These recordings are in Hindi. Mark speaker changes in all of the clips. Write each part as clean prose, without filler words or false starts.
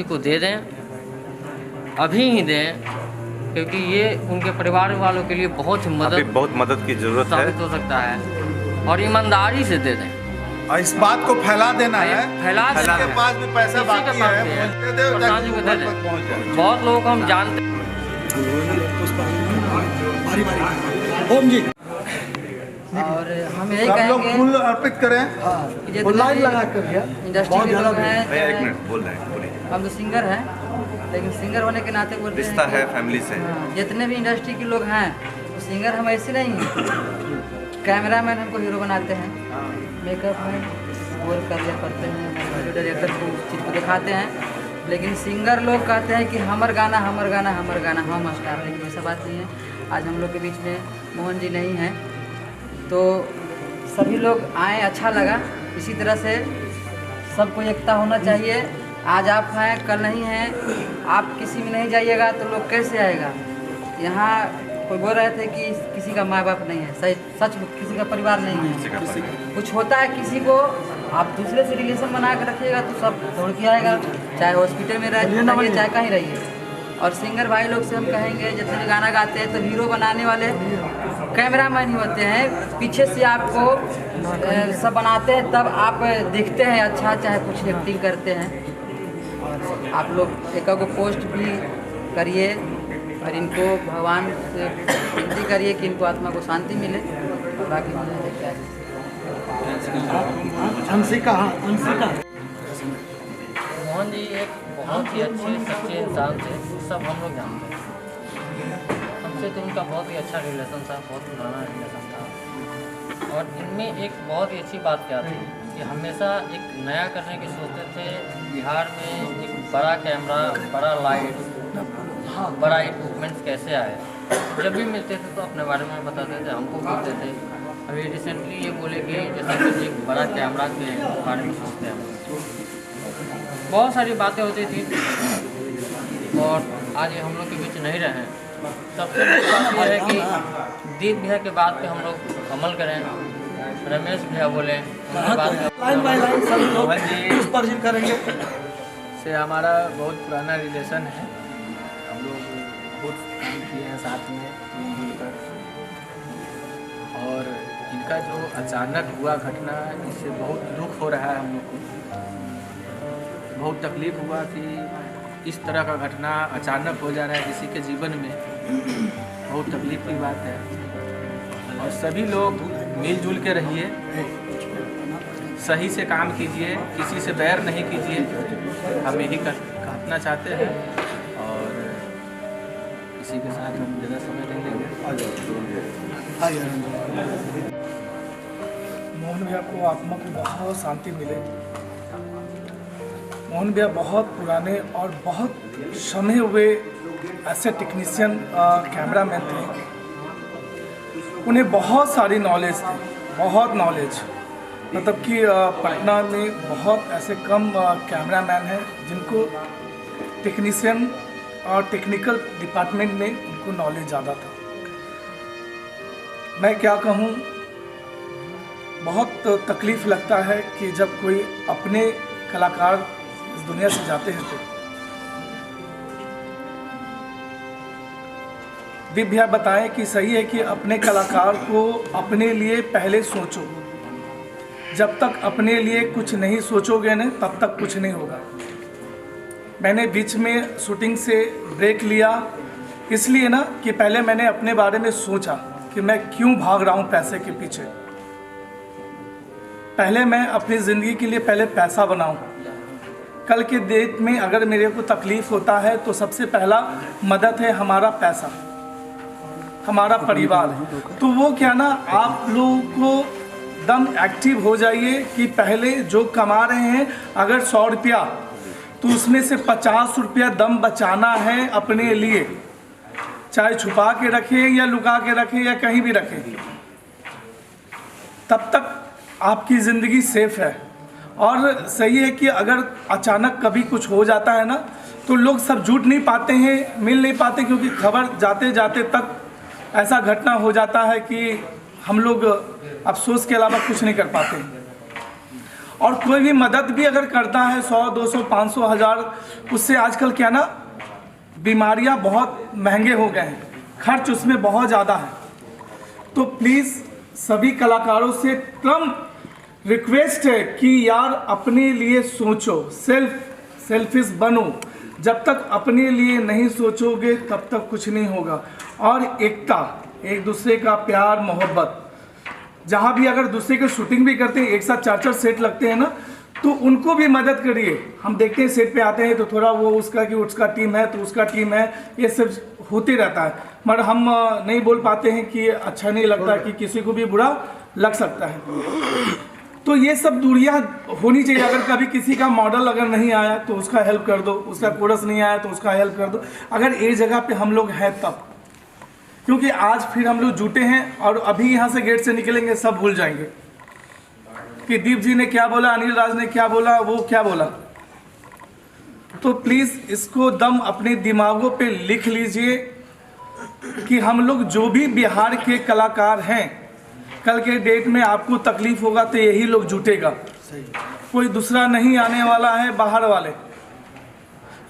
Speaker 1: जी को दे दें, अभी ही दें, क्योंकि ये उनके परिवार वालों के लिए बहुत
Speaker 2: मदद की ज़रूरत है,
Speaker 1: साबित हो सकता है। और ईमानदारी से दे दें
Speaker 3: और इस बात को फैला देना है,
Speaker 1: फैला देना
Speaker 3: जिसके
Speaker 1: है।
Speaker 3: पास भी पैसा बाकी है दे दो,
Speaker 1: प्रधान जी को दे दें। बहुत लोग हम जानते
Speaker 4: ओम जी
Speaker 5: और हम यही
Speaker 3: सब लोग
Speaker 5: कहेंगे
Speaker 3: फूल अर्पित करें।
Speaker 5: कि
Speaker 4: लाइन लगा कर दिया
Speaker 5: इंडस्ट्री के लोग हैं,
Speaker 2: भैया एक मिनट बोल रहे हैं, बोलिए।
Speaker 5: हम तो सिंगर हैं, लेकिन सिंगर होने के नाते बोलते हैं
Speaker 2: रिश्ता
Speaker 5: कि
Speaker 2: है फैमिली से।
Speaker 5: जितने भी इंडस्ट्री के लोग हैं तो सिंगर हम ऐसे नहीं हैं। कैमरामैन हमको हीरो बनाते हैं, मेकअप मैन वो कार्य करते हैं, वीडियो डायरेक्टर को उस चीज़ को दिखाते हैं, लेकिन सिंगर लोग कहते हैं कि हमर गाना हमर गाना हमर गाना हम स्टार। लेकिन ऐसा बात नहीं है। आज हम लोग के बीच में मोहन जी नहीं हैं, तो सभी लोग आए, अच्छा लगा। इसी तरह से सबको एकता होना चाहिए। आज आप हैं, कल नहीं हैं। आप किसी में नहीं जाइएगा तो लोग कैसे आएगा। यहाँ कोई बोल रहे थे कि किसी का माँ बाप नहीं है, सही सच, किसी का परिवार नहीं है। कुछ होता है किसी को, आप दूसरे से रिलेशन बना कर रखिएगा तो सब दौड़ के आएगा, चाहे हॉस्पिटल में रहिए चाहे कहीं रहिए। और सिंगर भाई लोग से हम कहेंगे, जितने भी गाना गाते हैं तो हीरो बनाने वाले कैमरामैन ही होते हैं। पीछे से आपको सब बनाते हैं, तब आप दिखते हैं अच्छा, चाहे कुछ एक्टिंग करते हैं। और आप लोग एक को पोस्ट भी करिए और इनको भगवान से विनती करिए कि इनको आत्मा को शांति मिले। और बाकी
Speaker 4: अंशिका
Speaker 1: मोहन जी एक बहुत ही अच्छे सच्चे इंसान थे, सब हम लोग जानते हैं। हमसे तो उनका बहुत ही अच्छा रिलेशन था, बहुत पुराना रिलेशन था। और इनमें एक बहुत ही अच्छी बात क्या थी कि हमेशा एक नया करने की सोचते थे। बिहार में एक बड़ा कैमरा, बड़ा लाइट, बड़ा इक्विपमेंट्स कैसे आए। जब भी मिलते थे तो अपने बारे में बताते थे, हमको बोलते थे। अभी रिसेंटली ये बोले कि जैसे कि एक बड़ा कैमरा के बारे में सोचते हैं। बहुत सारी बातें होती थी और आज ये हम लोग के बीच नहीं रहे। सबसे बड़ी बात यह है कि दीप भैया के बात पे हम लोग अमल करें। रमेश भैया बोले उनके बात पे
Speaker 4: लाइन बाय लाइन सभी लोग पुष्पार्चन करेंगे।
Speaker 6: से हमारा बहुत पुराना रिलेशन है। हम लोग बहुत काम किए हैं साथ में मिलजुल कर। और इनका जो अचानक हुआ घटना, इससे बहुत दुख हो रहा है हम लोग को। बहुत तकलीफ हुआ कि इस तरह का घटना अचानक हो जा रहा है किसी के जीवन में। बहुत तकलीफ की बात है। और सभी लोग मिलजुल के रहिए, सही से काम कीजिए, किसी से बैर नहीं कीजिए। हम यही कहना चाहते हैं और इसी के साथ हम ज़्यादा समय नहीं लेंगे।
Speaker 4: मोहन भैया को आत्मा को बहुत शांति मिले। मोहन भैया बहुत पुराने और बहुत समय हुए ऐसे टेक्नीशियन कैमरामैन थे। उन्हें बहुत सारी नॉलेज थी, बहुत नॉलेज। मतलब कि पटना में बहुत ऐसे कम कैमरामैन हैं जिनको टेक्नीशियन और टेक्निकल डिपार्टमेंट में उनको नॉलेज ज़्यादा था। मैं क्या कहूँ, बहुत तकलीफ़ लगता है कि जब कोई अपने कलाकार इस दुनिया से जाते हैं। तो दीप भैया बताएं कि सही है कि अपने कलाकार को अपने लिए पहले सोचो। जब तक अपने लिए कुछ नहीं सोचोगे ना, तब तक कुछ नहीं होगा। मैंने बीच में शूटिंग से ब्रेक लिया इसलिए ना कि पहले मैंने अपने बारे में सोचा कि मैं क्यों भाग रहा हूँ पैसे के पीछे। पहले मैं अपनी ज़िंदगी के लिए पहले पैसा बनाऊँ। कल के डेट में अगर मेरे को तकलीफ़ होता है तो सबसे पहला मदद है हमारा पैसा, हमारा परिवार। तो वो क्या ना, आप लोगों को दम एक्टिव हो जाइए कि पहले जो कमा रहे हैं अगर 100 रुपया, तो उसमें से 50 रुपया दम बचाना है अपने लिए। चाहे छुपा के रखें या लुका के रखें या कहीं भी रखें, तब तक आपकी ज़िंदगी सेफ है। और सही है कि अगर अचानक कभी कुछ हो जाता है ना, तो लोग सब जुट नहीं पाते हैं, मिल नहीं पाते, क्योंकि खबर जाते जाते तक ऐसा घटना हो जाता है कि हम लोग अफसोस के अलावा कुछ नहीं कर पाते। और कोई भी मदद भी अगर करता है 100, 200, 500, 1000, उससे आजकल क्या ना बीमारियां बहुत महंगे हो गए हैं, खर्च उसमें बहुत ज़्यादा है। तो प्लीज़ सभी कलाकारों से क्रम रिक्वेस्ट है कि यार अपने लिए सोचो, सेल्फिश बनो। जब तक अपने लिए नहीं सोचोगे तब तक कुछ नहीं होगा। और एकता, एक दूसरे का प्यार मोहब्बत, जहाँ भी अगर दूसरे की शूटिंग भी करते हैं, एक साथ 4-4 सेट लगते हैं ना, तो उनको भी मदद करिए। हम देखते हैं सेट पे आते हैं तो थोड़ा वो उसका कि उसका टीम है तो उसका टीम है, ये सब होते रहता है, मगर हम नहीं बोल पाते हैं कि अच्छा नहीं लगता, कि किसी को भी बुरा लग सकता है। तो ये सब दूरियां होनी चाहिए। अगर कभी किसी का मॉडल अगर नहीं आया तो उसका हेल्प कर दो, उसका कोरस नहीं आया तो उसका हेल्प कर दो, अगर एक जगह पे हम लोग हैं तब। क्योंकि आज फिर हम लोग जुटे हैं और अभी यहाँ से गेट से निकलेंगे सब भूल जाएंगे कि दीप जी ने क्या बोला, अनिल राज ने क्या बोला, वो क्या बोला। तो प्लीज़ इसको दम अपने दिमागों पे लिख लीजिए कि हम लोग जो भी बिहार के कलाकार हैं, कल के डेट में आपको तकलीफ होगा तो यही लोग जुटेगा, कोई दूसरा नहीं आने वाला है। बाहर वाले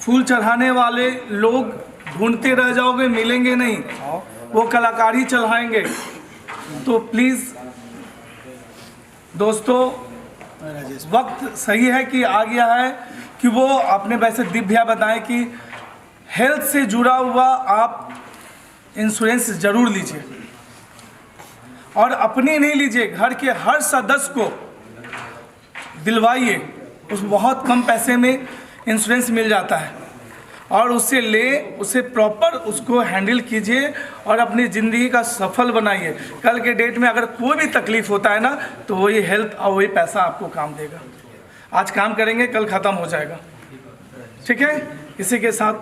Speaker 4: फूल चढ़ाने वाले लोग ढूंढते रह जाओगे, मिलेंगे नहीं, वो कलाकार ही चढ़ाएंगे। तो प्लीज़ दोस्तों, वक्त सही है कि आ गया है कि वो आपने वैसे दीप भैया बताएं कि हेल्थ से जुड़ा हुआ आप इंश्योरेंस ज़रूर लीजिए, और अपनी नहीं लीजिए, घर के हर सदस्य को दिलवाइए। उस बहुत कम पैसे में इंश्योरेंस मिल जाता है, और उससे उसे प्रॉपर उसको हैंडल कीजिए और अपनी ज़िंदगी का सफल बनाइए। कल के डेट में अगर कोई भी तकलीफ़ होता है ना, तो वही हेल्थ और वही पैसा आपको काम देगा। आज काम करेंगे, कल ख़त्म हो जाएगा। ठीक है, इसी के साथ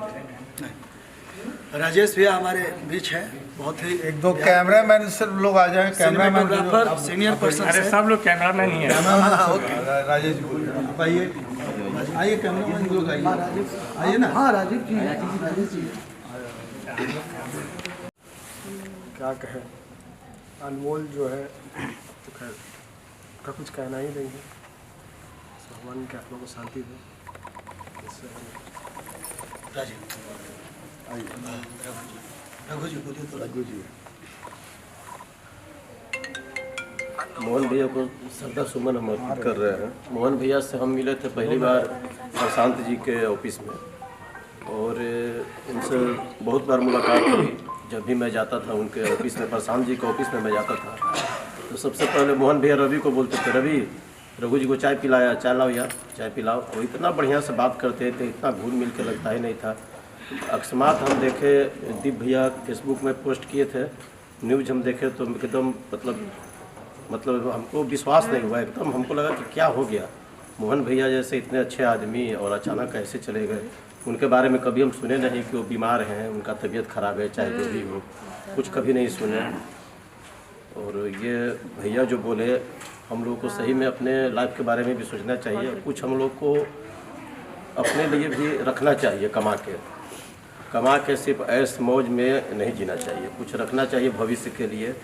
Speaker 7: राजेश भैया हमारे बीच है, बहुत ही
Speaker 3: 1-2 कैमरामैन सिर्फ लोग आ जाए। कैमरामैन
Speaker 7: सिनेमेटोग्राफर, सीनियर पर्सन
Speaker 6: अरे सब लोग कैमरामैन ही है।
Speaker 3: राजेश जी बोलिए, आप आइए, आइए कैमरामैन लोग आइए, आइए ना।
Speaker 7: हाँ राजीव जी, राजेश जी
Speaker 8: क्या कहें, अनमोल जो है तो खैर का कुछ कहना ही नहीं है। भगवान के आत्मा को शांति दे।
Speaker 7: राजीव रघु जी बोलिए तो। रघु जी
Speaker 9: मोहन भैया को श्रद्धा सुमन हम अर्पित कर रहे हैं। मोहन भैया से हम मिले थे पहली बार प्रशांत जी के ऑफिस में, और उनसे बहुत बार मुलाकात हुई। जब भी मैं जाता था उनके ऑफिस में, प्रशांत जी के ऑफिस में मैं जाता था, तो सबसे पहले मोहन भैया रवि को बोलते थे, रवि रघु जी को चाय पिलाया, चाय लाओ यार, चाय पिलाओ। वो इतना बढ़िया से बात करते थे, इतना घुल मिल के लगता ही नहीं था। अकस्मात हम देखे, दीप भैया फेसबुक में पोस्ट किए थे, न्यूज़ हम देखे तो एकदम मतलब हमको विश्वास नहीं हुआ। एकदम हमको लगा कि क्या हो गया, मोहन भैया जैसे इतने अच्छे आदमी और अचानक कैसे चले गए। उनके बारे में कभी हम सुने नहीं कि वो बीमार हैं, उनका तबीयत ख़राब है, चाहे जो भी हो, कुछ कभी नहीं सुने। और ये भैया जो बोले, हम लोग को सही में अपने लाइफ के बारे में भी सोचना चाहिए। कुछ हम लोग को अपने लिए भी रखना चाहिए, कमा के सिर्फ ऐश मौज में नहीं जीना चाहिए, कुछ रखना चाहिए भविष्य के लिए।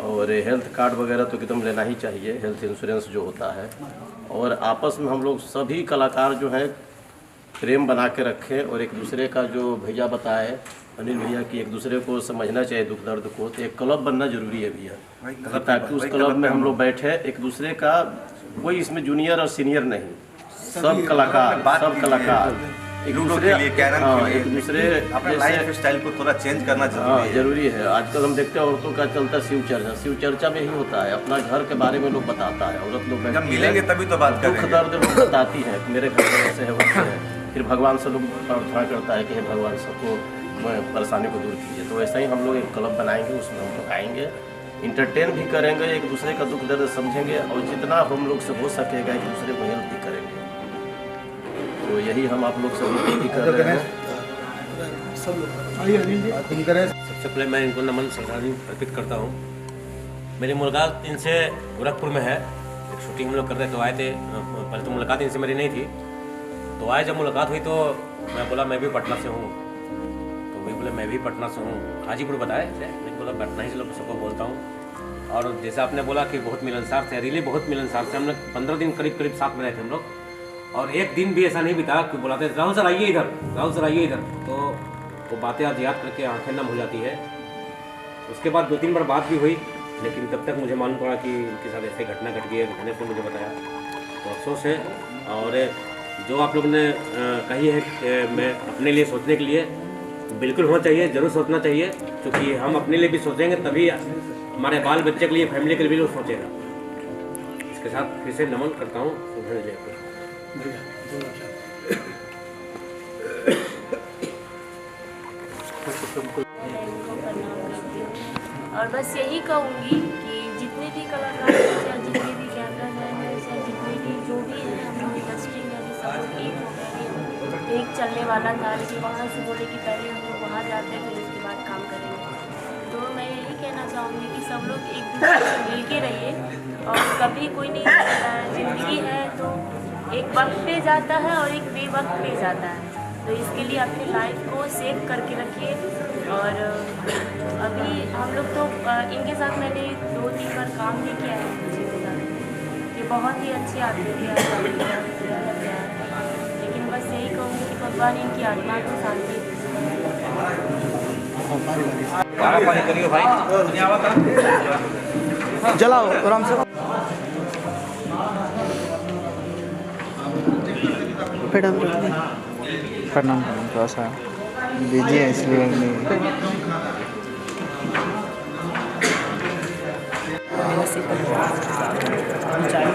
Speaker 9: और हेल्थ कार्ड वगैरह तो एकदम लेना ही चाहिए, हेल्थ इंश्योरेंस जो होता है। और आपस में हम लोग सभी कलाकार जो हैं प्रेम बना के रखें, और एक दूसरे का जो भैया बताए अनिल भैया की, एक दूसरे को समझना चाहिए दुख दर्द को। तो एक क्लब बनना जरूरी है भैया, ताकि उस क्लब में हम लोग बैठे, एक दूसरे का कोई इसमें जूनियर और सीनियर नहीं, सब कलाकार एक दूसरे के लिए, एक दूसरे
Speaker 2: अपने लाइफ स्टाइल को थोड़ा चेंज करना
Speaker 9: जरूरी है। आजकल हम देखते हैं औरतों का चलता शिव चर्चा में ही होता है, अपना घर के बारे में लोग बताता है, औरत लोग
Speaker 2: जब मिलेंगे तभी तो बात करेंगे।
Speaker 9: दुख दर्द लोग बताती है, मेरे घर में ऐसे है वैसे है, फिर भगवान से लोग प्रार्थना करता है कि हे भगवान सबको परेशानी को दूर कीजिए। तो ऐसा ही हम लोग एक क्लब बनाएंगे, उसमें हम लोग आएंगे, इंटरटेन भी करेंगे, एक दूसरे का दुख दर्द समझेंगे, और जितना हम लोग से हो सकेगा एक दूसरे को हेल्प भी करेंगे। तो यही हम आप लोग सभी भी कर रहे हैं।
Speaker 10: सबसे पहले मैं इनको नमन श्रद्धांजलि अर्पित करता हूँ। मेरी मुलाकात इनसे गोरखपुर में है, एक शूटिंग हम लोग कर रहे तो आए थे। पहले तो मुलाकात इनसे मेरी नहीं थी, तो आए जब मुलाकात हुई तो मैं बोला मैं भी पटना से हूँ, तो वही बोले मैं भी पटना से हूँ, हाजीपुर बताए, मैं बोला पटना ही से लोग सबको बोलता हूँ। और जैसे आपने बोला कि बहुत मिलनसार थे, रियली बहुत मिलनसार थे। हम लोग 15 दिन करीब साथ में रहे थे हम लोग, और एक दिन भी ऐसा नहीं बीता कि बुलाते राहुल सर आइए इधर, राहुल सर आइए इधर, तो वो बातें आज याद करके आंखें नम हो जाती है। उसके बाद 2-3 बार बात भी हुई, लेकिन तब तक मुझे मालूम पड़ा कि उनके साथ ऐसे घटना घट गई है। घटने से मुझे बताया तो अफसोस है। और जो आप लोग ने कही है कि मैं अपने लिए सोचने के लिए, बिल्कुल होना चाहिए, ज़रूर सोचना चाहिए, क्योंकि हम अपने लिए भी सोचेंगे तभी हमारे बाल बच्चे के लिए, फैमिली के लिए भी लोग सोचेगा। इसके साथ फिर से नमन करता हूँ।
Speaker 11: और बस यही कहूँगी कि जितने भी कलाकार हैं या जितने भी कैमरामैन हैं या जितने भी जो भी हैं हम लोग इंडस्ट्री में अभी सब लोग एक हो गए। एक चलने वाला था, लेकिन वहाँ से बोले कि पहले हम लोग वहाँ जाते हैं फिर उसके बाद काम करेंगे। तो मैं यही कहना चाहूँगी कि सब लोग एक दूसरे से मिल के रहिए, और कभी कोई नहीं रहता है। ज़िंदगी है तो एक वक्त पे जाता है और एक बेवक्त पे जाता है, तो इसके लिए अपनी लाइफ को सेव करके रखिए। और अभी हम लोग तो इनके साथ मैंने 2-3 बार काम भी किया है के साथ। ये बहुत ही अच्छे आदमी थे, लेकिन बस यही कहूँगी कि भगवान इनकी आत्मा को शांति दे।
Speaker 2: पानी करियो भाई,
Speaker 3: जलाओ आराम से।
Speaker 12: प्रणाम, थोड़ा सा बिजी है इसलिए नहीं।
Speaker 5: ऊंचाई